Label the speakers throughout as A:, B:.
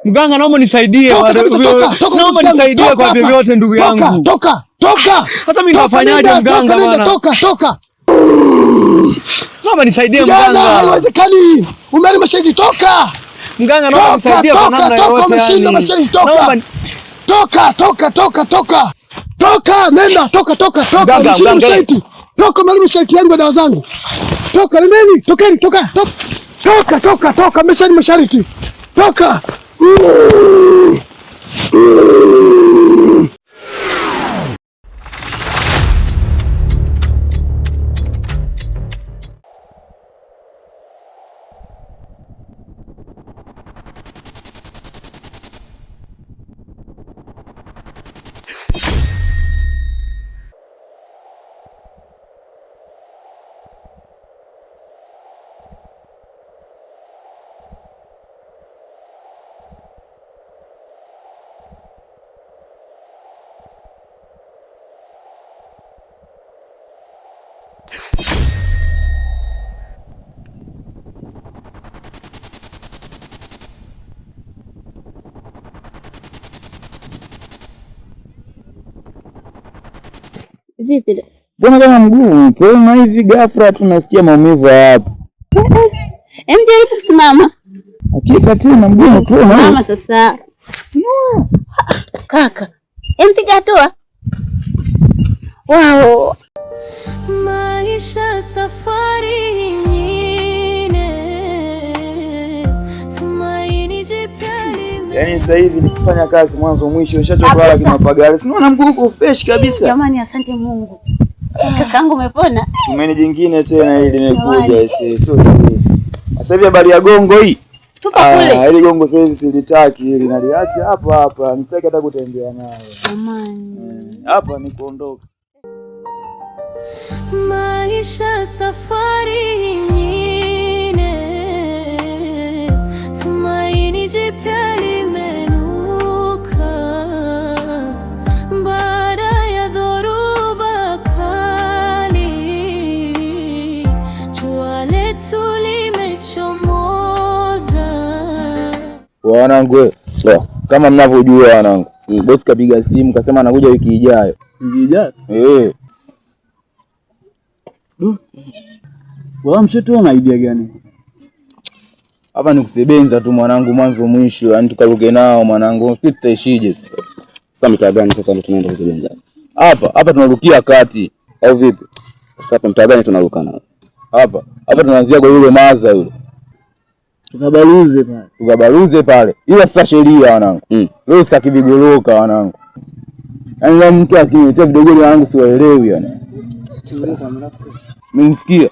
A: Mganga, naomba nisaidie. Naomba nisaidie kwa vyovyote ndugu yangu.
B: Toka.
A: Hata mimi nafanyaje mganga bwana?
B: Toka.
A: Naomba nisaidie mganga.
B: Haiwezekani. Umeni mashahidi, toka.
A: Mganga, naomba nisaidie kwa namna yoyote.
B: Umeshinda mashahidi, toka. Toka, nenda, toka. Umeshinda mashahidi. Toka, mali mashahidi yangu dawa zangu. Toka, nendeni, tokeni, toka. Mashahidi mashariki. Toka.
C: Vipi?
D: Mbona kama mguu ukiona hivi ghafla tunasikia maumivu hapa?
C: Jaribu kusimama.
D: Hakika tena mguu ukiona.
C: Simama sasa.
D: Simama.
C: Kaka. Piga hatua. Wow.
E: Maisha safari nyingine. Tumaini jipya.
D: Yaani sasa hivi nikifanya kazi mwanzo mwisho nishachoka wala kinapagale. Sinaona mguu uko fresh kabisa.
C: Jamani, asante Mungu. Kakaangu umepona?
D: Tumeni jingine tena hili limekuja sio siri. Sasa hivi habari ya gongo hii.
C: Tuko kule.
D: Hili gongo sasa hivi silitaki hili naliacha hapa. Nisitaki hata kutembea nayo.
C: Jamani.
D: Hapa ni kuondoka.
E: Maisha safari nyingine. Tumaini jipya limenuka. Baada ya dhoruba kali, jua letu limechomoza.
D: Wanangu, kama mnavyojua wanangu, bosi kapiga simu kasema anakuja wiki ijayo.
A: Wiki ijayo? Wao mshoto una idea gani?
D: Hapa ni kusebenza tu mwanangu mwanzo mwisho, yani tukaruke nao mwanangu. Sisi tutaishije sasa?
A: Sasa mtaa gani sasa ndio tunaenda kusebenza?
D: Hapa tunarukia kati au vipi?
A: Sasa hapa mtaa gani tunaruka nao?
D: Hapa tunaanzia kwa yule maza yule. Tukabaruze pale. Ila sasa sheria wanangu. Leo sitaki vigoroka wanangu. Yaani mtu akiniletea vidogoli wangu siwaelewi yani.
A: Sichukue kwa mrafiki.
D: Mmenisikia?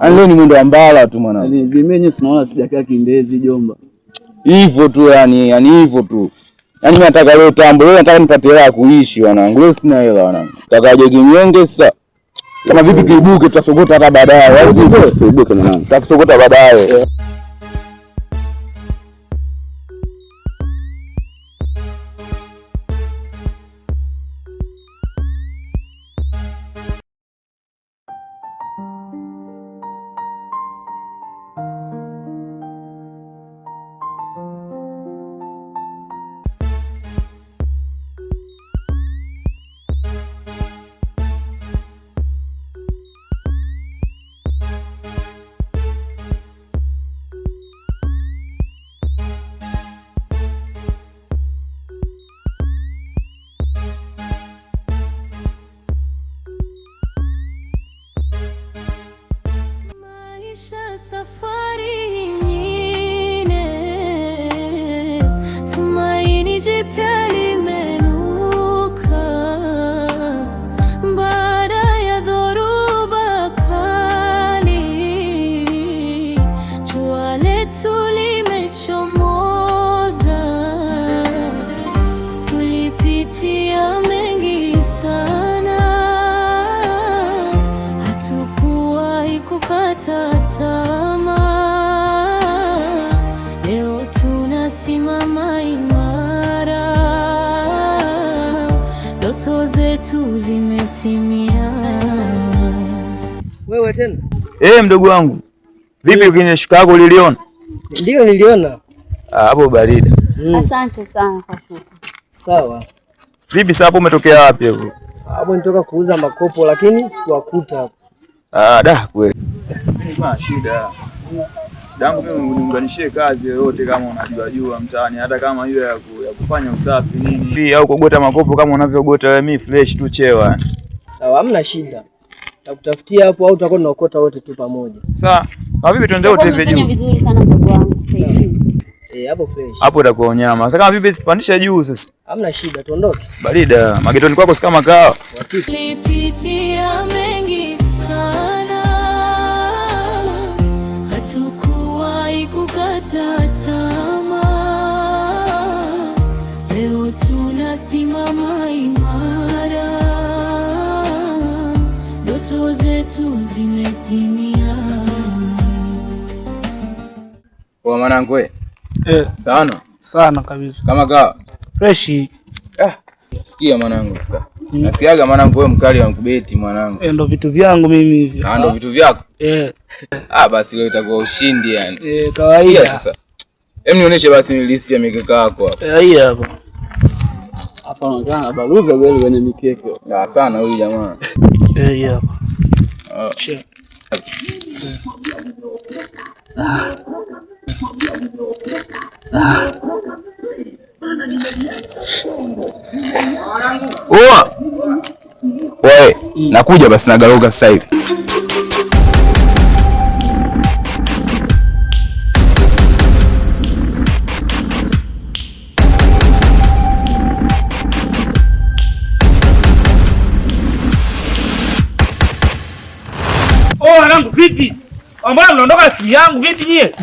D: Yaani leo ni mwendo wa mbala tu mwanangu.
A: Yaani mimi mwenyewe sinaona sijakaa kindezi jomba.
D: Hivyo tu yani hivyo tu. Yaani mimi nataka leo tambo, leo nataka nipate hela kuishi wanangu. Leo sina hela wanangu. Takaje kinyonge sasa. Kama vipi tuibuke tutasogota hata baadaye. Au vipi?
A: Tuibuke mwanangu.
D: Tutasogota baadaye.
E: Safari nyingine, tumaini jipya limenuka. Baada ya dhoruba kali, jua letu limechomoza. Tulipitia mengi sana, hatukuwahi kukata tamaa. Leo tunasimama imara, ndoto zetu zimetimia.
F: Wewe tena?
D: Mdogo wangu. Vipi ukinishuka yako uliliona?
F: Ndio niliona.
D: Hapo baridi.
C: Asante sana kwa kuja.
F: Sawa.
D: Vipi sasa hapo umetokea wapi hapo?
F: Hapo nitoka kuuza makopo lakini sikuwakuta hapo.
D: Da kweli. Mimi kuna shida. Dangu mimi uniunganishie kazi yoyote kama unajua mtaani, hata kama hiyo ya kufanya usafi nini. Au kugota makopo kama unavyogota wewe, mimi fresh tu chewa.
F: Sawa, hamna shida. Takutafutia hapo au tutakuwa tunaokota wote tu pamoja.
D: Sawa. Na vipi tuende wote hivi juu?
C: Unafanya vizuri sana mdogo wangu.
F: Hapo fresh.
D: Hapo itakuwa nyama. Sasa kama vipi sipandisha juu sasa?
F: Hamna shida, tuondoke.
D: Barida, magetoni kwako si kama kawa.
E: Tulipitia mengi sana, hatukuwahi kukata tamaa. Leo tunasimama imara, ndoto zetu zimetimia.
D: Kwa mwanangu wewe? Sana
F: kabisa.
D: Kama kawa.
F: Fresh.
D: Sikia mwanangu sasa. Nasikiaga mwanangu wewe mkali wa kubeti mwanangu.
F: Ndio vitu vyangu mimi hivi.
D: Ndio vitu vyako? Basi leo itakuwa ushindi yani.
F: Kawaida.
D: Sasa. Nionyeshe basi list ya mikeka yako hapa.
F: Hii hapa. Hapa unaona baruza wewe kwenye mikeka.
D: Sana huyu jamaa.
F: Hii hapa.
D: Wewe, nakuja basi nagaloga sasa hivi.
G: Wanangu vipi? Mbona mnaondoka simu yangu vipi nyie?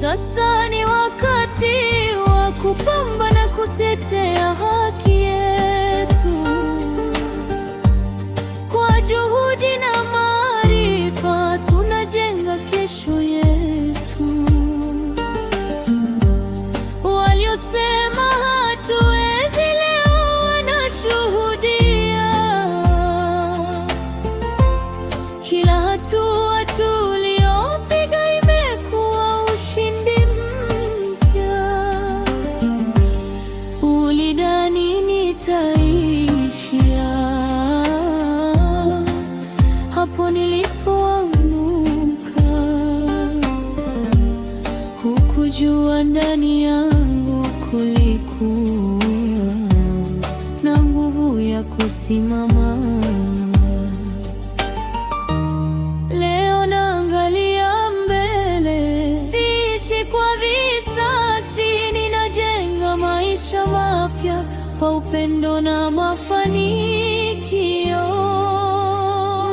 E: Sasa ni wakati wa kupambana kutetea haki yetu. Kwa juhudi na maarifa tunajenga kesho yetu. Waliosema hatuwezi leo wanashuhudia. Kila hatua tuliopiga imekuwa ushindi mpya. Ulidhani nitaishia hapo nilipoanguka, hukujua ndani yangu kulikuwa na nguvu ya kusimama. Leo naangalia mbele, siishi kwa visasi, ninajenga maisha mapya kwa upendo na mafanikio.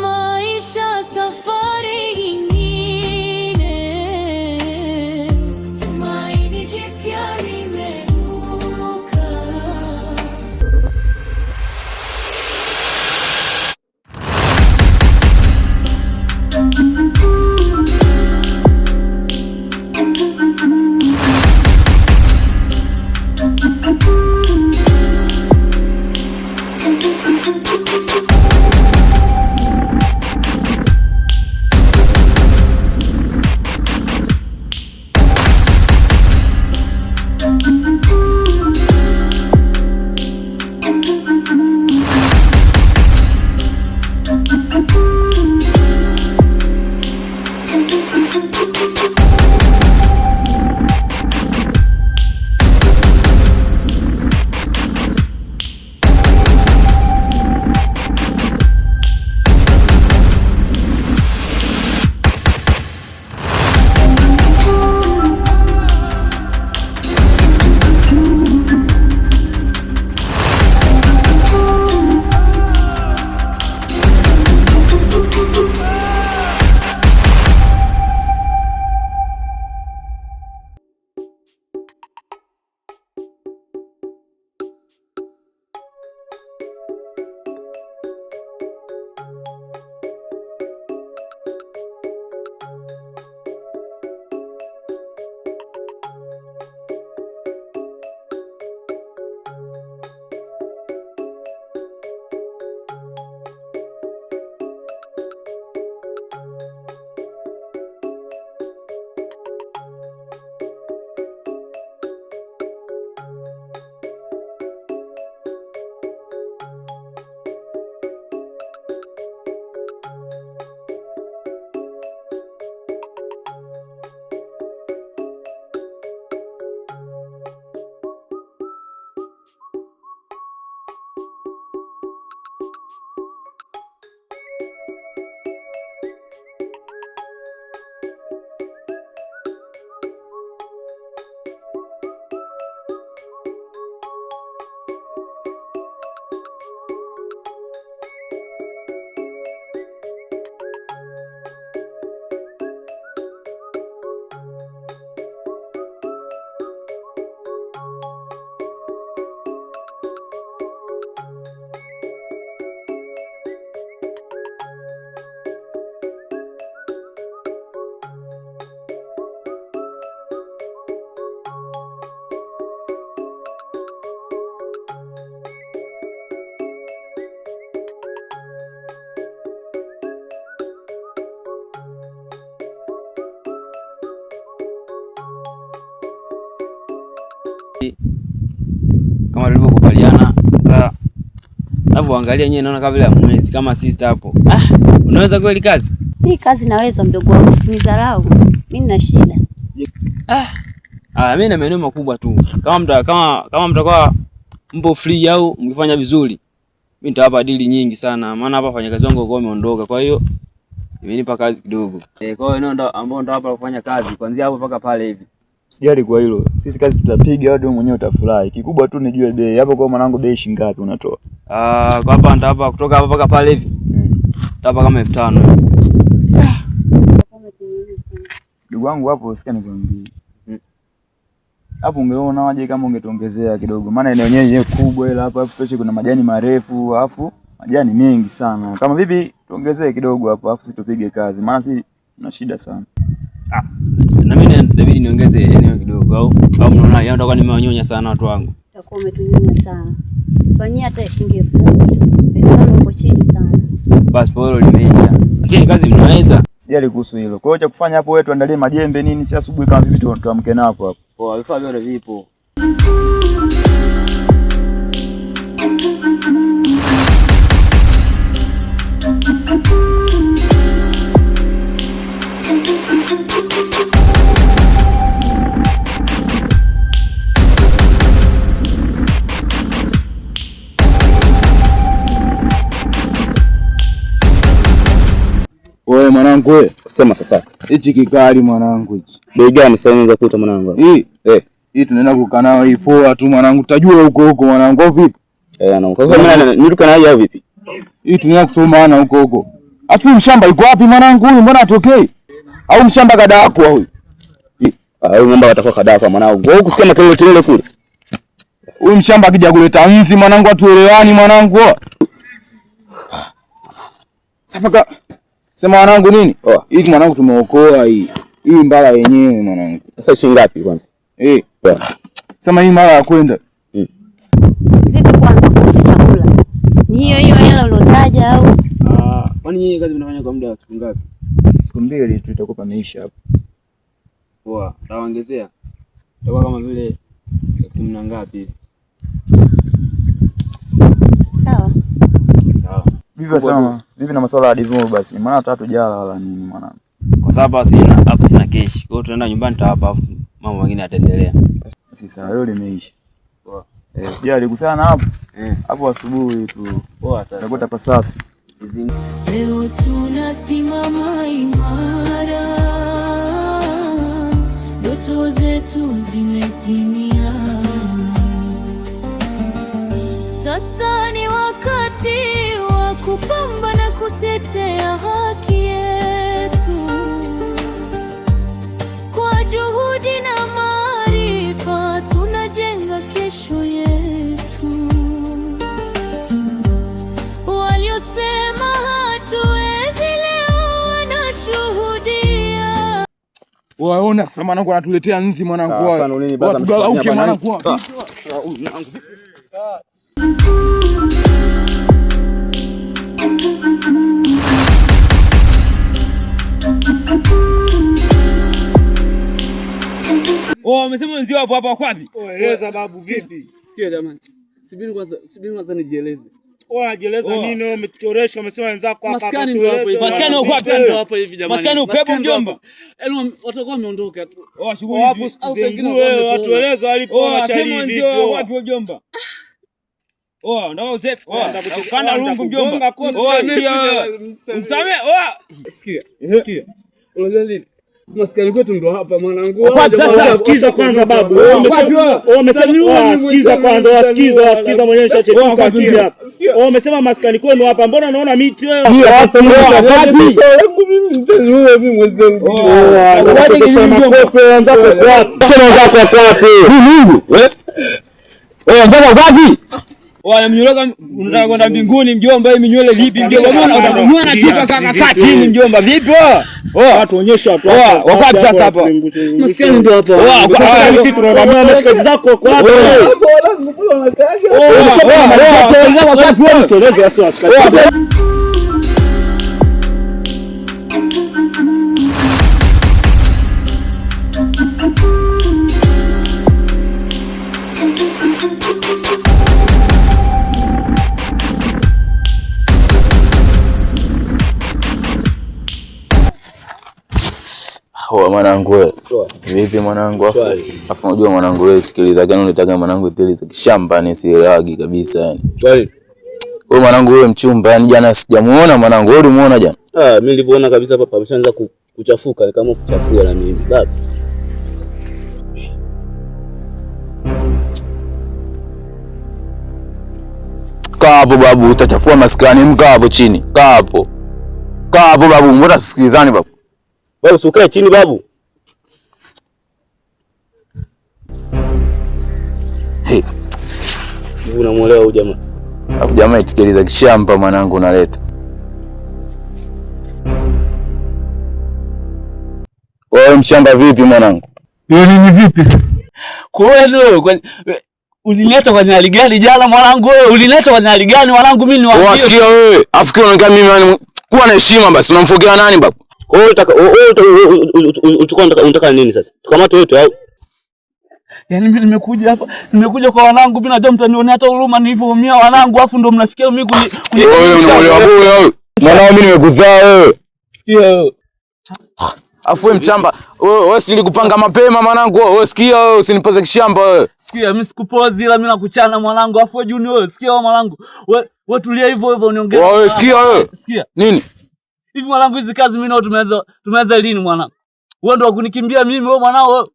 E: Maisha safari ingine, tumaini jipya limenuka.
H: Kama tulivyokubaliana. Sasa navyoangalia nyewe naona kama vile mwezi kama sister hapo. Unaweza kweli kazi?
C: Hii kazi naweza mdogo wangu, usinidharau. Mimi nina shida.
H: Mimi na maeneo makubwa tu. Kama mtakuwa mpo free au mkifanya vizuri, mimi nitawapa dili nyingi sana. Maana hapa wafanyakazi wangu wako wameondoka. Kwa hiyo nimenipa kazi kidogo. Kwa hiyo ndio ambao nitawapa kufanya kazi kuanzia hapo mpaka pale hivi.
D: Sijali kwa hilo. Sisi kazi tutapiga, wewe mwenyewe utafurahi. Kikubwa tu nijue bei. Hapo kwa mwanangu bei shilingi ngapi unatoa?
H: Kwa hapa nitawapa kutoka hapa mpaka pale hivi. Nitawapa kama 5,000.
D: Ndugu wangu hapo usikia nikwambie. Hapo ungeona aje kama ungetuongezea kidogo. Maana eneo yenyewe kubwa ile hapo toche kuna majani marefu, alafu majani mengi sana. Kama vipi tuongezee kidogo hapo, alafu sisi tupige kazi. Maana sisi tuna shida sana.
H: Na mimi inabidi niongeze eneo kidogo au mnaona yao ndio nimewanyonya sana watu wangu.
C: Utakuwa umetunyonya sana. Fanyia hata shilingi 10,000. Uko chini sana.
H: Basi polo limeisha. Lakini kazi mnaweza.
D: Sijali kuhusu hilo. Kwa hiyo cha kufanya hapo wewe tuandalie majembe nini, si asubuhi kama vipi tuamke napo hapo.
H: Poa, vifaa vyote vipo.
D: Wewe mwanangu wewe,
I: sema sasa.
D: Hichi kikali mwanangu hichi.
I: Bei gani sasa unaweza kuita mwanangu?
D: Hii tunaenda kukaa nayo hii poa tu mwanangu. Tutajua huko mwanangu au vipi?
I: Na kwa sababu mimi niruka nayo au vipi?
D: Hii tunaenda kusomana huko. Afu mshamba yuko wapi mwanangu huyu? Mbona atokei? Au mshamba kada yako huyu?
I: Huyu ng'ombe atakuwa kada yako mwanangu. Wewe kusikia makelele kule.
D: Huyu mshamba akija kuleta nzi mwanangu atuelewani mwanangu. Sasa sema mwanangu nini? Hii mwanangu tumeokoa hii. Hii mbala yenyewe mwanangu.
I: Sasa shilingi ngapi kwanza?
D: Sema hii mara ya kwenda.
C: Vipi kwanza kuhusu chakula? Ni hiyo hela ulotaja au?
H: Kwani nyinyi kazi mnafanya kwa muda wa siku ngapi?
D: Siku 2 tu itakupa maisha hapo.
H: Poa, taongezea. Itakuwa kama vile 10 na ngapi hivi.
C: Sawa.
D: Vipi sana? Vipi na masuala ya divorce basi? Maana tatu jala wala nini mwanangu?
H: Kwa sababu hapa sina cash. Kwa hiyo tunaenda nyumbani tutawapa mambo mengine yataendelea.
D: Sasa leo limeisha. Poa. Sijali kusana hapo. Hapo asubuhi tu.
H: Poa,
D: tutakuta kwa safi.
E: Leo tunasimama imara. Ndoto zetu zimetimia. Sasa ni wakati wa kupambana kutetea haki yetu. Kwa juhudi na maarifa tunajenga kesho yetu. Waliosema hatuwezi leo wanashuhudia.
D: Waona sasa mwanangu anatuletea nzi mwanangu.
I: Sasa nini basi
D: mtugalauke mwanangu.
G: Umesema wenzio hapo wapi?
F: Eleza babu vipi? Sikia jamani. Subiri kwanza nijieleze.
G: Jieleza nini wewe umechoresha umesema wenzako hapa.
F: Maskani ndio hapo hivi.
G: Maskani uko wapi
F: ndio hapo hivi jamani.
G: Maskani upepo mjomba.
F: Yaani watakuwa wameondoka tu.
G: Shughuli hapo wewe watueleze walipo machali vipi. Wapi mjomba? Ndio uzepe. Ukanda lungu mjomba. Msamee.
F: Sikia. Unajua nini? Maskani kwetu ndo hapa mwanangu.
G: Sasa sikiza kwanza babu. Sikiza kwanza, sikiza mwenyewe shachetuka akili hapa. Umesema maskani kwenu hapa. Mbona unaona miti wewe?
F: Wapi? Mimi mwenzangu.
G: Waje kisema kofi wenzako kwa wapi?
I: Sema wenzako kwa wapi?
G: Mungu.
I: Wenzako wapi?
G: Mnyoroka unataka kwenda mbinguni mjomba, hii minywele vipi mjomba? Unanunua na tipa kaka chini mjomba, vipi watu onyesha watu wapi sasa hapa?
F: Maskani ndio hapa.
G: Sasa sisi tunaona mashikaji zako kwa wapi? Tueleze wasi washikaji.
D: Mwanangu wewe. Vipi mwanangu? Afu unajua mwanangu wewe tikiliza gani unataka mwanangu tikiliza kishamba ni sielagi kabisa yani.
I: Kweli.
D: Wewe mwanangu wewe mchumba yani jana sijamuona mwanangu. Wewe ulimuona jana?
I: Mimi nilipoona kabisa hapa pameshaanza kuchafuka kama kuchafua na mimi. Baba.
D: Kaa hapo babu, utachafua maskani, mkaa hapo chini. Kaa hapo babu, mbona tusikilizane babu?
I: Wewe usikae chini babu.
D: Hey.
I: Unamuelewa huyu jamaa?
D: Alafu jamaa itikiliza kishamba mwanangu unaleta. Wewe mshamba vipi mwanangu?
A: Wewe ni vipi sasa?
G: Wewe ulinileta kwa hali gani jana mwanangu wewe? Ulinileta kwa hali gani mwanangu mimi niwaambie?
D: Wasikia wewe. Afu kile unakaa mimi kuwa na heshima basi unamfokea nani babu?
I: Wewe unataka nini sasa? Tukamate wote au?
G: Yaani mimi nimekuja kwa wanangu, mimi najua mtanionea hata huruma nilivyoumia wanangu, afu ndo mnafikia mimi
D: wewe unaelewa wewe. Mwanao mimi nimekuzaa wewe.
G: Sikia wewe.
D: Afu wewe mchamba, wewe si nilikupanga mapema mwanangu, wewe sikia wewe usinipoze kishamba wewe.
G: Sikia mimi sikupozi ila mimi nakuchana mwanangu, afu wewe Junior wewe sikia wewe mwanangu. Wewe tulia hivyo uniongee.
D: Wewe sikia wewe.
G: Sikia.
D: Nini?
G: Hivi mwanangu hizi kazi mimi nao tumeweza lini mwanangu? Wewe ndo wakunikimbia mimi wewe mwanao wewe.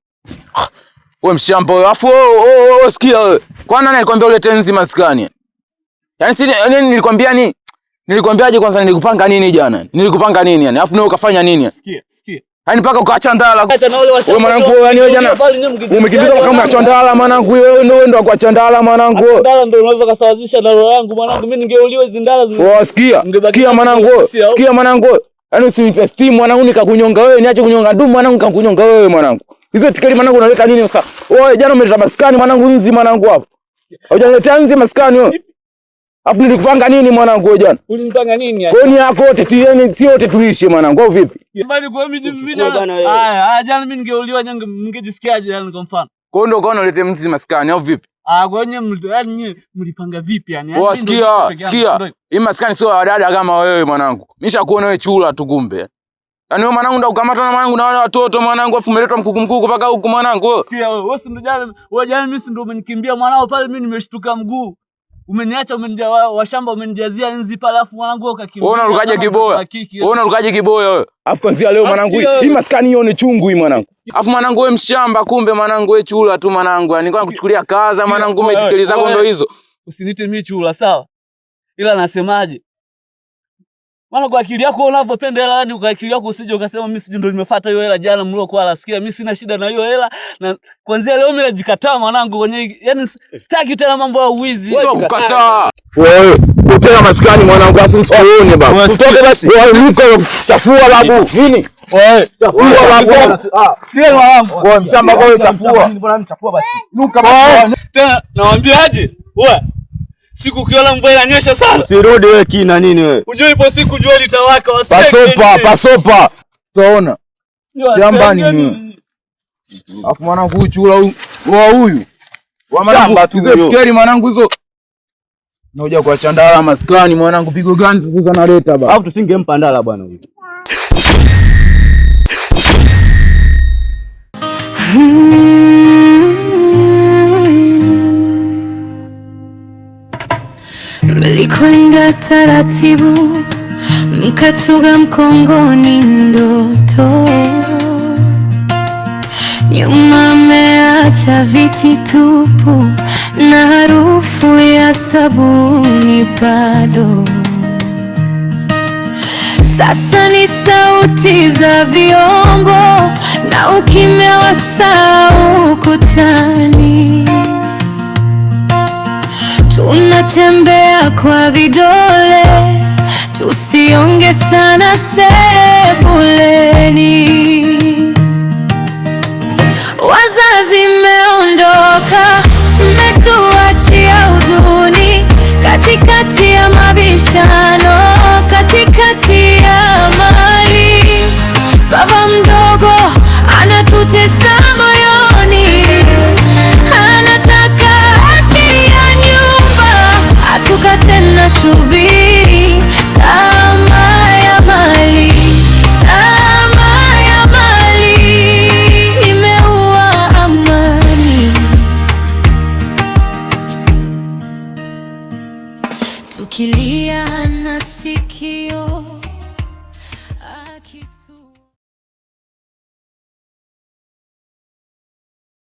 D: Wewe mshamba wewe. Afu wewe sikia wewe. Kwa nani alikwambia ulete nzi maskani? Yaani si nilikwambia nini? Nilikwambiaje kwanza nilikupanga nini jana? Nilikupanga nini yani? Afu wewe ukafanya nini?
G: Sikia.
D: Yaani mpaka ukaacha ndala. Wewe mwanangu yani wewe jana umekimbiza kama acha ndala mwanangu wewe ndo kuacha ndala mwanangu.
G: Ndala ndio unaweza kusawazisha na roho yangu mwanangu, mimi ningeuliwa hizo ndala.
D: Wewe sikia mwanangu. Sikia mwanangu. Yaani usinipe steam mwanangu nikakunyonga wewe, niache kunyonga ndumu mwanangu nikakunyonga wewe mwanangu. Hizo tikeli mwanangu unaleta nini sasa? Wewe jana umeleta maskani mwanangu nzi mwanangu hapo. Haujaleta nzi maskani wewe. Afu nilikupanga nini mwanangu wewe jana?
G: Ulinipanga nini yani?
D: Kwani yako wote si wote tuishi mwanangu au vipi?
G: Mbali kwa mimi jana. Haya jana mimi ningeuliwa nyange mngejisikiaje yani kwa mfano?
D: Kwa ndio ukaona ulete mzi maskani au vipi?
G: Kwa nyinyi mlipanga vipi yani?
D: Wewe sikia. Hii maskani sio wadada kama wewe mwanangu. Nishakuona wewe chula tu kumbe. Yaani wewe mwanangu ndio ukamata na mwanangu na wale watoto mwanangu afu umeletwa mkuku mpaka huku mwanangu.
G: Sikia wewe si ndio jana mimi si ndio umenikimbia mwanao pale mimi nimeshtuka mguu. Umeniacha washamba umenijazia nzi pale afu mwanangu wewe ukakimbia.
D: Wewe unarukaje kiboya wewe? Afu kwanza leo mwanangu hii maskani hiyo ni chungu hii mwanangu. Afu mwanangu wewe mshamba kumbe mwanangu wewe chula tu mwanangu. Yaani kwa kuchukulia kaza mwanangu umetikiliza zako ndio hizo.
G: Usinite mimi chula sawa? Ila nasemaje? Maana kwa akili yako unavyopenda hela yani kwa akili yako usije ukasema mimi sije ndo nimefuata hiyo hela jana mliokuwa nasikia mimi sina shida na hiyo hela na kuanzia leo mimi najikataa mwanangu kwenye yani sitaki tena mambo ya uwizi.
D: Sio kukataa. Wewe uteka maskani mwanangu afu usione baba. Utoke basi. Wewe niko chafua babu. Nini? Wewe chafua babu.
G: Sio mwanangu.
D: Wewe mshamba kwa wewe chafua.
G: Mbona chafua basi? Nuka basi. Tena nawaambiaje? Wewe siku ukiona mvua inanyesha sana.
I: Usirudi wewe kina nini wewe?
G: Unajua ipo siku jua litawaka
D: Pasopa. Utaona. Shamba nini? Afu mwanangu chula huyu. Wa mwanangu tuzefikiri mwanangu hizo. Naoja kwa chandala maskani mwanangu pigo gani sasa naleta baba.
I: Afu tusingempa ndala bwana huyu.
E: Mlikwenda taratibu, mkatuga mkongoni ndoto, nyuma meacha viti tupu na harufu ya sabuni bado. Sasa ni sauti za vyombo na ukimya wa saa ukutani. Tunatembea kwa vidole, tusionge sana sebule.